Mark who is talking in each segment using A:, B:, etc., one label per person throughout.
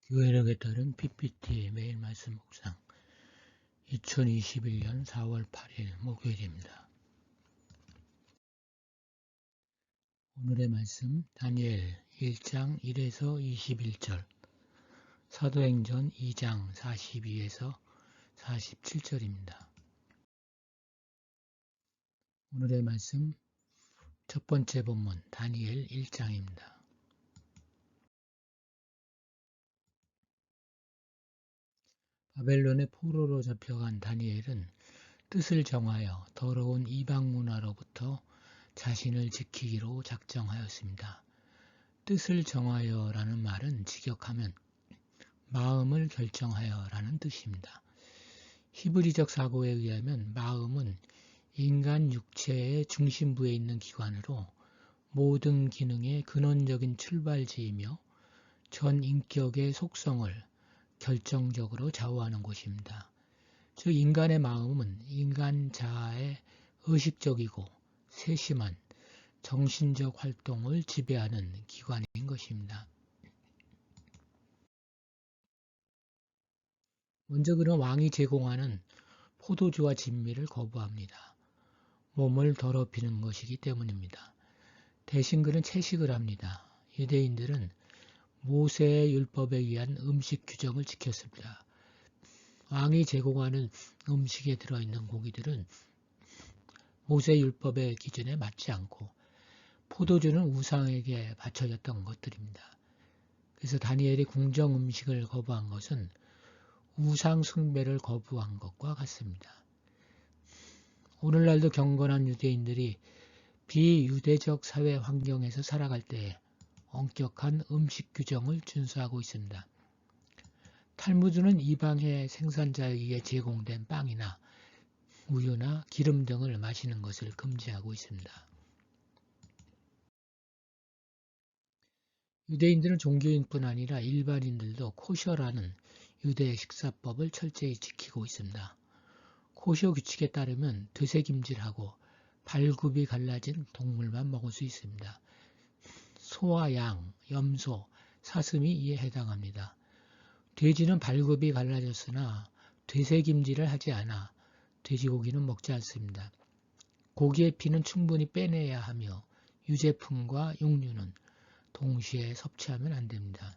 A: 교회력에 따른 PPT 매일 말씀 묵상 2021년 4월 8일 목요일입니다. 오늘의 말씀 다니엘 1장 1에서 21절, 사도행전 2장 42에서 47절입니다. 오늘의 말씀 첫 번째 본문 다니엘 1장입니다. 바벨론의 포로로 잡혀간 다니엘은 뜻을 정하여 더러운 이방 문화로부터 자신을 지키기로 작정하였습니다. 뜻을 정하여 라는 말은 직역하면 마음을 결정하여 라는 뜻입니다. 히브리적 사고에 의하면 마음은 인간 육체의 중심부에 있는 기관으로 모든 기능의 근원적인 출발지이며 전 인격의 속성을 결정적으로 좌우하는 곳입니다. 즉 인간의 마음은 인간 자아의 의식적이고 세심한 정신적 활동을 지배하는 기관인 것입니다. 먼저 그는 왕이 제공하는 포도주와 진미를 거부합니다. 몸을 더럽히는 것이기 때문입니다. 대신 그는 채식을 합니다. 유대인들은 모세의 율법에 의한 음식 규정을 지켰습니다. 왕이 제공하는 음식에 들어있는 고기들은 모세 율법의 기준에 맞지 않고 포도주는 우상에게 바쳐졌던 것들입니다. 그래서 다니엘이 궁정 음식을 거부한 것은 우상 숭배를 거부한 것과 같습니다. 오늘날도 경건한 유대인들이 비유대적 사회 환경에서 살아갈 때 엄격한 음식 규정을 준수하고 있습니다. 탈무드는 이방의 생산자에 의해 제공된 빵이나 우유나 기름 등을 마시는 것을 금지하고 있습니다. 유대인들은 종교인뿐 아니라 일반인들도 코셔라는 유대 식사법을 철저히 지키고 있습니다. 코셔 규칙에 따르면 되새김질하고 발굽이 갈라진 동물만 먹을 수 있습니다. 소와 양, 염소, 사슴이 이에 해당합니다. 돼지는 발굽이 갈라졌으나 되새김질을 하지 않아 돼지고기는 먹지 않습니다. 고기의 피는 충분히 빼내야 하며 유제품과 육류는 동시에 섭취하면 안 됩니다.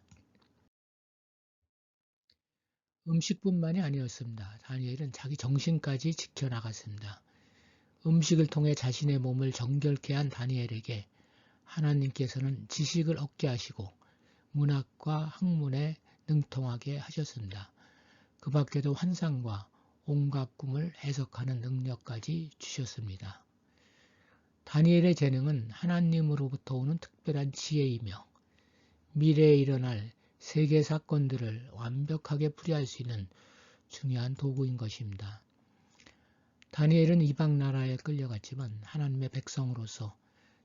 A: 음식뿐만이 아니었습니다. 다니엘은 자기 정신까지 지켜나갔습니다. 음식을 통해 자신의 몸을 정결케 한 다니엘에게 하나님께서는 지식을 얻게 하시고 문학과 학문에 능통하게 하셨습니다. 그 밖에도 환상과 온갖 꿈을 해석하는 능력까지 주셨습니다. 다니엘의 재능은 하나님으로부터 오는 특별한 지혜이며 미래에 일어날 세계 사건들을 완벽하게 풀이할 수 있는 중요한 도구인 것입니다. 다니엘은 이방 나라에 끌려갔지만 하나님의 백성으로서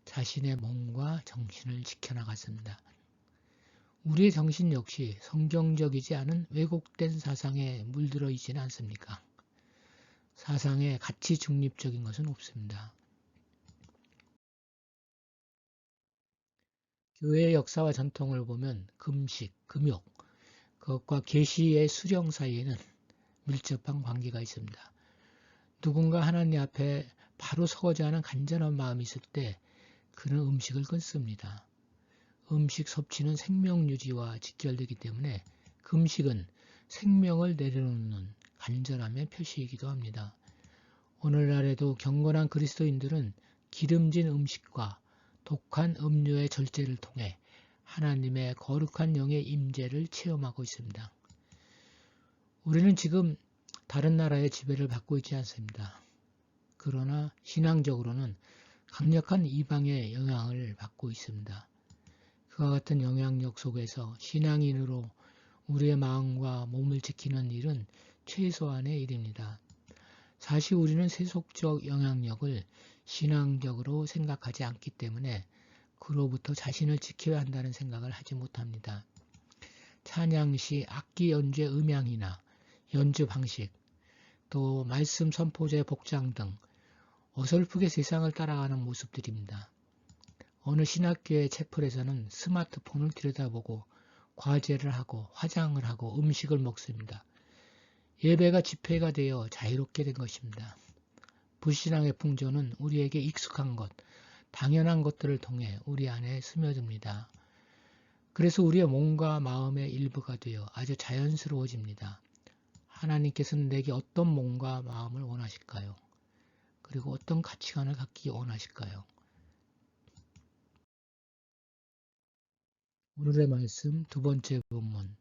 A: 자신의 몸과 정신을 지켜나갔습니다. 우리의 정신 역시 성경적이지 않은 왜곡된 사상에 물들어 있지는 않습니까? 사상에 가치 중립적인 것은 없습니다. 교회의 역사와 전통을 보면 금식, 금욕, 그것과 계시의 수령 사이에는 밀접한 관계가 있습니다. 누군가 하나님 앞에 바로 서고자 하는 간절한 마음이 있을 때 그는 음식을 끊습니다. 음식 섭취는 생명 유지와 직결되기 때문에 금식은 생명을 내려놓는 간절함의 표시이기도 합니다. 오늘날에도 경건한 그리스도인들은 기름진 음식과 독한 음료의 절제를 통해 하나님의 거룩한 영의 임재를 체험하고 있습니다. 우리는 지금 다른 나라의 지배를 받고 있지 않습니다. 그러나 신앙적으로는 강력한 이방의 영향을 받고 있습니다. 그와 같은 영향력 속에서 신앙인으로 우리의 마음과 몸을 지키는 일은 최소한의 일입니다. 사실 우리는 세속적 영향력을 신앙적으로 생각하지 않기 때문에 그로부터 자신을 지켜야 한다는 생각을 하지 못합니다. 찬양 시 악기 연주의 음향이나 연주 방식, 또 말씀 선포자의 복장 등 어설프게 세상을 따라가는 모습들입니다. 어느 신학교의 채플에서는 스마트폰을 들여다보고 과제를 하고 화장을 하고 음식을 먹습니다. 예배가 집회가 되어 자유롭게 된 것입니다. 불신앙의 풍조는 우리에게 익숙한 것, 당연한 것들을 통해 우리 안에 스며듭니다. 그래서 우리의 몸과 마음의 일부가 되어 아주 자연스러워집니다. 하나님께서는 내게 어떤 몸과 마음을 원하실까요? 그리고 어떤 가치관을 갖기 원하실까요? 오늘의 말씀 두 번째 본문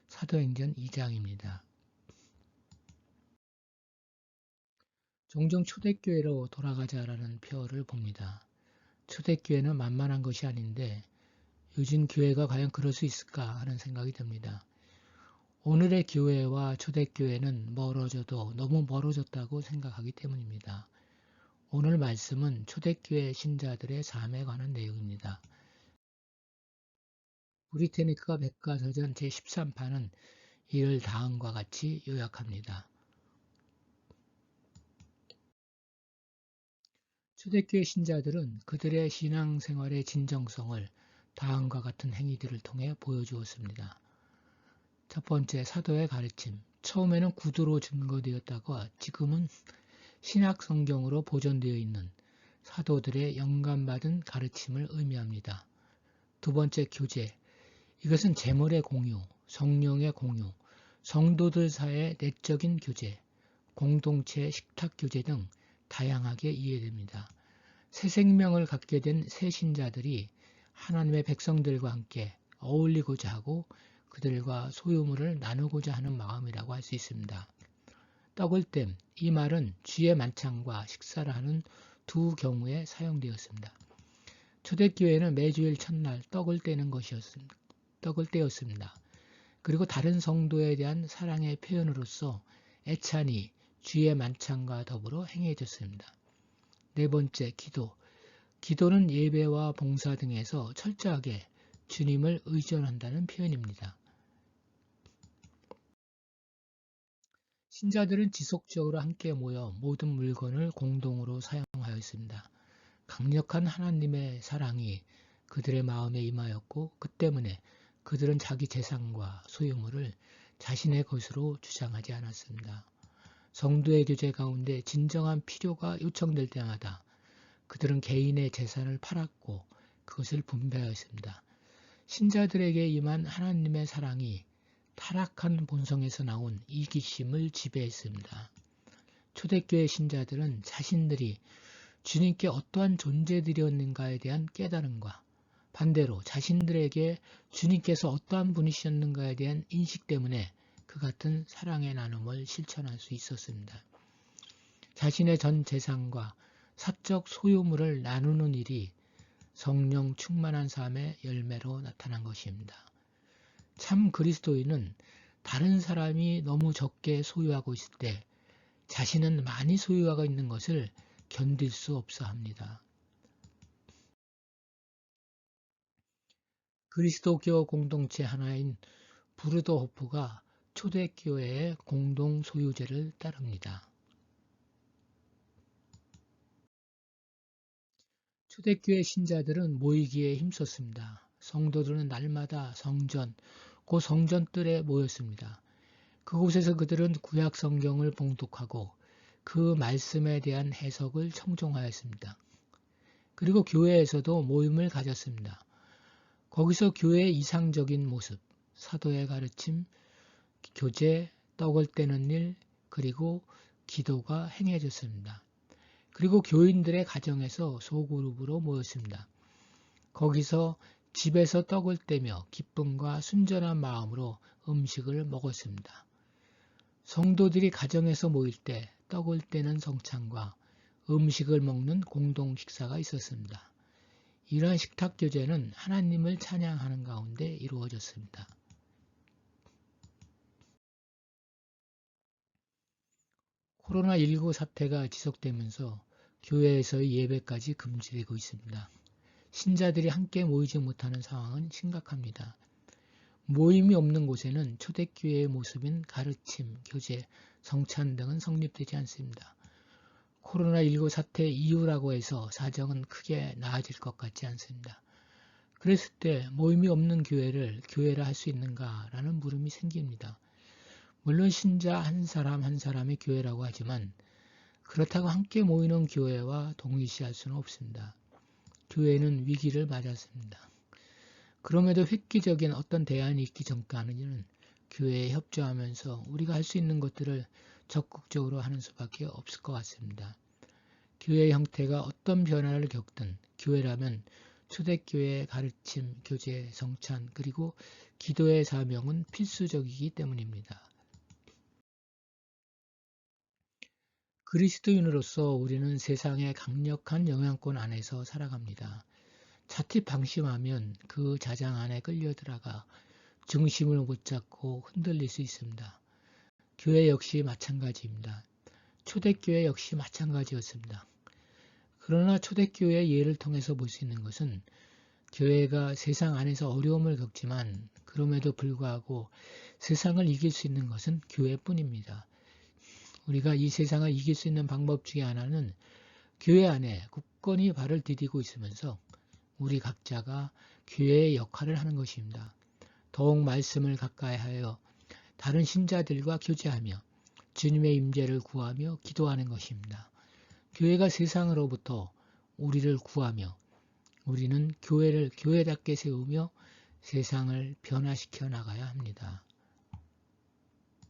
A: 사도행전 2장입니다. 종종 초대교회로 돌아가자라는 표어를 봅니다. 초대교회는 만만한 것이 아닌데 요즘 교회가 과연 그럴 수 있을까 하는 생각이 듭니다. 오늘의 교회와 초대교회는 멀어져도 너무 멀어졌다고 생각하기 때문입니다. 오늘 말씀은 초대교회 신자들의 삶에 관한 내용입니다. 브리테니카 백과사전 제13판은 이를 다음과 같이 요약합니다. 초대교회 신자들은 그들의 신앙생활의 진정성을 다음과 같은 행위들을 통해 보여주었습니다. 첫 번째, 사도의 가르침. 처음에는 구두로 증거되었다가 지금은 신약 성경으로 보존되어 있는 사도들의 영감받은 가르침을 의미합니다. 두 번째, 교제. 이것은 재물의 공유, 성령의 공유, 성도들 사이의 내적인 교제, 공동체 식탁 교제 등 다양하게 이해됩니다. 새 생명을 갖게 된 새 신자들이 하나님의 백성들과 함께 어울리고자 하고 그들과 소유물을 나누고자 하는 마음이라고 할 수 있습니다. 떡을 땜, 이 말은 쥐의 만찬과 식사를 하는 두 경우에 사용되었습니다. 초대교회는 매주일 첫날 떡을 떼는 것이었습니다. 떡을 떼었습니다. 그리고 다른 성도에 대한 사랑의 표현으로서 애찬이 쥐의 만찬과 더불어 행해졌습니다. 네 번째, 기도. 기도는 예배와 봉사 등에서 철저하게 주님을 의존한다는 표현입니다. 신자들은 지속적으로 함께 모여 모든 물건을 공동으로 사용하였습니다. 강력한 하나님의 사랑이 그들의 마음에 임하였고 그 때문에 그들은 자기 재산과 소유물을 자신의 것으로 주장하지 않았습니다. 성도의 교제 가운데 진정한 필요가 요청될 때마다 그들은 개인의 재산을 팔았고 그것을 분배하였습니다. 신자들에게 임한 하나님의 사랑이 타락한 본성에서 나온 이기심을 지배했습니다. 초대교회 신자들은 자신들이 주님께 어떠한 존재들이었는가에 대한 깨달음과 반대로 자신들에게 주님께서 어떠한 분이셨는가에 대한 인식 때문에 그 같은 사랑의 나눔을 실천할 수 있었습니다. 자신의 전 재산과 사적 소유물을 나누는 일이 성령 충만한 삶의 열매로 나타난 것입니다. 참 그리스도인은 다른 사람이 너무 적게 소유하고 있을 때 자신은 많이 소유하고 있는 것을 견딜 수 없어 합니다. 그리스도교 공동체 하나인 부르도호프가 초대교회의 공동 소유제를 따릅니다. 초대교회 신자들은 모이기에 힘썼습니다. 성도들은 날마다 성전, 그 성전뜰에 모였습니다. 그곳에서 그들은 구약 성경을 봉독하고 그 말씀에 대한 해석을 청종하였습니다. 그리고 교회에서도 모임을 가졌습니다. 거기서 교회의 이상적인 모습, 사도의 가르침, 교제, 떡을 떼는 일, 그리고 기도가 행해졌습니다. 그리고 교인들의 가정에서 소그룹으로 모였습니다. 거기서 집에서 떡을 떼며 기쁨과 순전한 마음으로 음식을 먹었습니다. 성도들이 가정에서 모일 때 떡을 떼는 성찬과 음식을 먹는 공동 식사가 있었습니다. 이러한 식탁 교제는 하나님을 찬양하는 가운데 이루어졌습니다. 코로나19 사태가 지속되면서 교회에서의 예배까지 금지되고 있습니다. 신자들이 함께 모이지 못하는 상황은 심각합니다. 모임이 없는 곳에는 초대교회의 모습인 가르침, 교제, 성찬 등은 성립되지 않습니다. 코로나19 사태 이후라고 해서 사정은 크게 나아질 것 같지 않습니다. 그랬을 때 모임이 없는 교회를 교회라 할 수 있는가라는 물음이 생깁니다. 물론 신자 한 사람 한 사람의 교회라고 하지만 그렇다고 함께 모이는 교회와 동일시할 수는 없습니다. 교회는 위기를 맞았습니다. 그럼에도 획기적인 어떤 대안이 있기 전까지는 교회에 협조하면서 우리가 할 수 있는 것들을 적극적으로 하는 수밖에 없을 것 같습니다. 교회의 형태가 어떤 변화를 겪든 교회라면 초대교회의 가르침, 교제, 성찬, 그리고 기도의 사명은 필수적이기 때문입니다. 그리스도인으로서 우리는 세상의 강력한 영향권 안에서 살아갑니다. 자칫 방심하면 그 자장 안에 끌려들어가 중심을 못 잡고 흔들릴 수 있습니다. 교회 역시 마찬가지입니다. 초대교회 역시 마찬가지였습니다. 그러나 초대교회의 예를 통해서 볼 수 있는 것은 교회가 세상 안에서 어려움을 겪지만 그럼에도 불구하고 세상을 이길 수 있는 것은 교회뿐입니다. 우리가 이 세상을 이길 수 있는 방법 중에 하나는 교회 안에 굳건히 발을 디디고 있으면서 우리 각자가 교회의 역할을 하는 것입니다. 더욱 말씀을 가까이 하여 다른 신자들과 교제하며 주님의 임재를 구하며 기도하는 것입니다. 교회가 세상으로부터 우리를 구하며 우리는 교회를 교회답게 세우며 세상을 변화시켜 나가야 합니다.